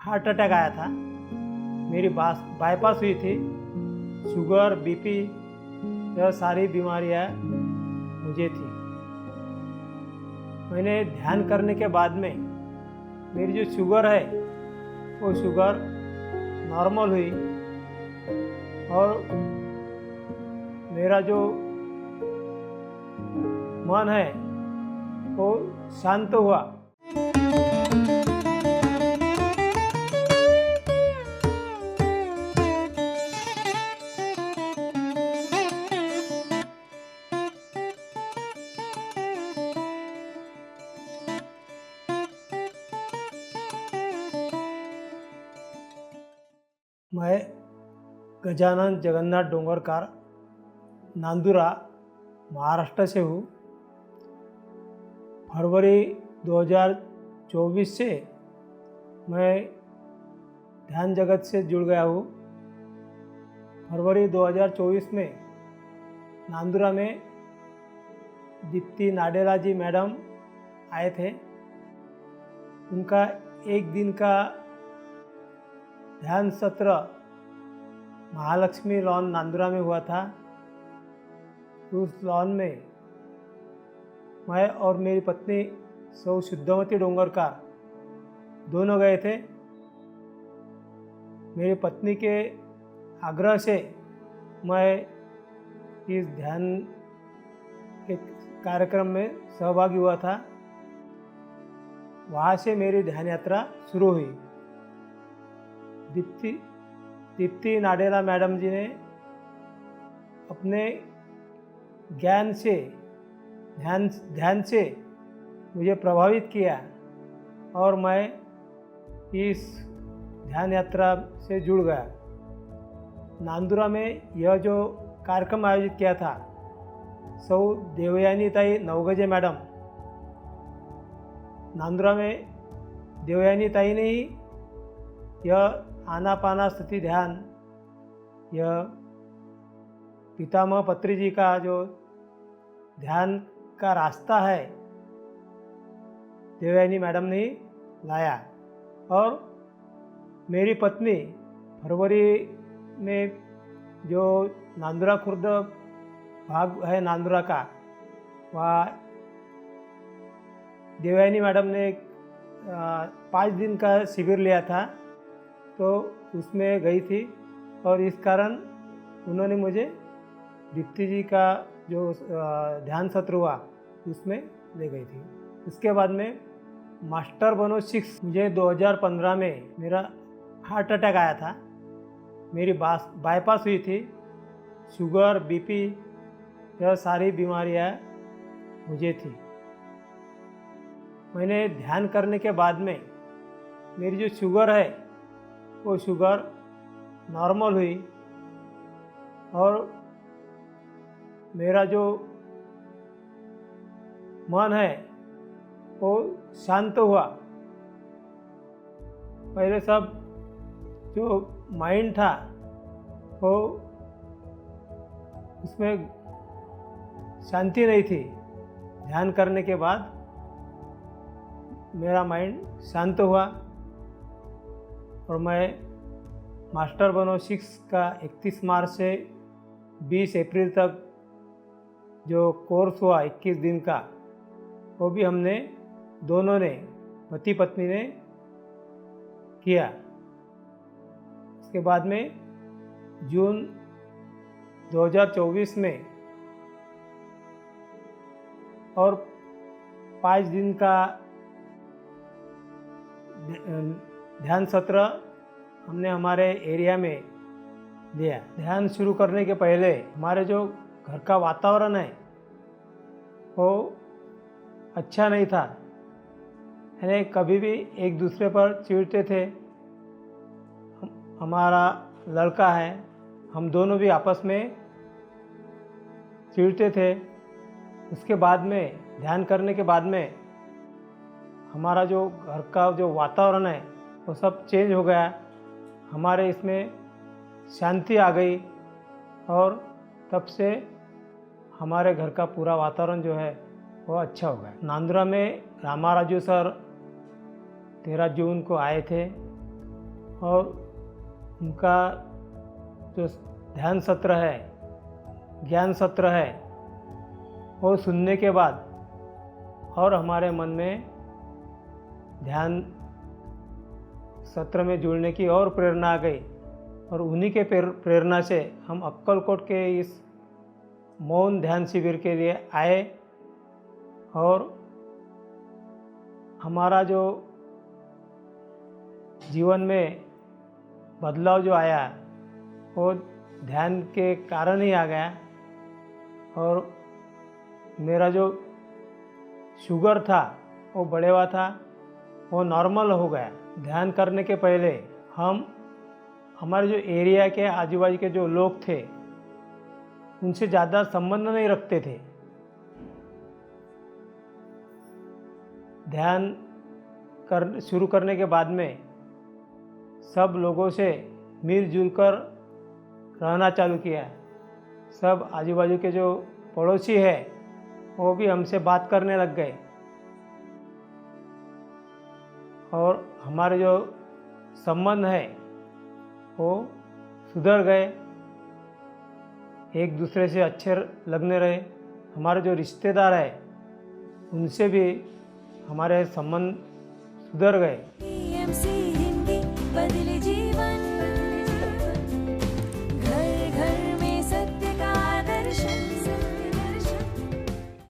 Heart attack आया था। मेरी बाईपास हुई थी। शुगर, बीपी, यह सारी बीमारियां मुझे थी। मैंने ध्यान करने के बाद में मेरी जो शुगर है वो शुगर नॉर्मल हुई और मेरा जो मन है वो शांत हुआ। मैं गजानन जगन्नाथ डोंगरकर नांदुरा महाराष्ट्र से हूँ। फरवरी 2024 से मैं ध्यान जगत से जुड़ गया हूँ। फरवरी 2024 में नांदुरा में दीप्ति नाडेला जी मैडम आए थे। उनका एक दिन का ध्यान सत्र महालक्ष्मी लॉन नांदुरा में हुआ था। उस लॉन में मैं और मेरी पत्नी सौ शुद्धमती डोंगरकर दोनों गए थे। मेरी पत्नी के आग्रह से मैं इस ध्यान के कार्यक्रम में सहभागी हुआ था। वहाँ से मेरी ध्यान यात्रा शुरू हुई। दीप्ति नाडेला मैडम जी ने अपने ज्ञान से ध्यान से मुझे प्रभावित किया और मैं इस ध्यान यात्रा से जुड़ गया। नांदुरा में यह जो कार्यक्रम आयोजित किया था, सौ देवयानी ताई नवगजे मैडम, नांदुरा में देवयानी ताई ने ही यह आनापानासति ध्यान, यह पितामह पत्री जी का जो ध्यान का रास्ता है, देवयानी मैडम ने लाया। और मेरी पत्नी फरवरी में जो नांदुरा खुर्द भाग है नांदुरा का, वहाँ देवयानी मैडम ने 5 दिन का शिविर लिया था, तो उसमें गई थी और इस कारण उन्होंने मुझे दीप्ति जी का जो ध्यान सत्र हुआ उसमें ले गई थी। उसके बाद में मास्टर बनो 6 मुझे 2015 में मेरा हार्ट अटैक आया था। मेरी बाईपास हुई थी। शुगर, बीपी, यह सारी बीमारियां मुझे थी। मैंने ध्यान करने के बाद में मेरी जो शुगर है वो शुगर नॉर्मल हुई और मेरा जो मन है वो शांत हुआ। पहले सब जो माइंड था वो उसमें शांति नहीं थी। ध्यान करने के बाद मेरा माइंड शांत हुआ और मैं मास्टर बनो 6 का 31 मार्च से 20 अप्रैल तक जो कोर्स हुआ 21 दिन का, वो भी हमने दोनों ने, पति पत्नी ने किया। उसके बाद में जून 2024 में और 5 दिन का ध्यान सत्र हमने हमारे एरिया में लिया। ध्यान शुरू करने के पहले हमारे जो घर का वातावरण है वो अच्छा नहीं था। यानी कभी भी एक दूसरे पर चिढ़ते थे। हमारा लड़का है, हम दोनों भी आपस में चिढ़ते थे। उसके बाद में ध्यान करने के बाद में हमारा जो घर का जो वातावरण है वो सब चेंज हो गया। हमारे इसमें शांति आ गई और तब से हमारे घर का पूरा वातावरण जो है वो अच्छा हो गया। नांदुरा में रामा राजू सर 13 जून को आए थे और उनका जो ध्यान सत्र है, ज्ञान सत्र है, वो सुनने के बाद और हमारे मन में ध्यान सत्र में जुड़ने की और प्रेरणा आ गई। और उन्हीं के प्रेरणा से हम अक्कलकोट के इस मौन ध्यान शिविर के लिए आए। और हमारा जो जीवन में बदलाव जो आया वो ध्यान के कारण ही आ गया। और मेरा जो शुगर था वो बढ़े हुआ था, वो नॉर्मल हो गया। ध्यान करने के पहले हम हमारे जो एरिया के आजू बाजू के जो लोग थे उनसे ज़्यादा संबंध नहीं रखते थे। ध्यान शुरू करने के बाद में सब लोगों से मिलजुल कर रहना चालू किया। सब आजू बाजू के जो पड़ोसी है वो भी हमसे बात करने लग गए और हमारे जो संबंध है वो सुधर गए, एक दूसरे से अच्छे लगने रहे। हमारे जो रिश्तेदार है उनसे भी हमारे संबंध सुधर गए। TMC हिंदी बदले जी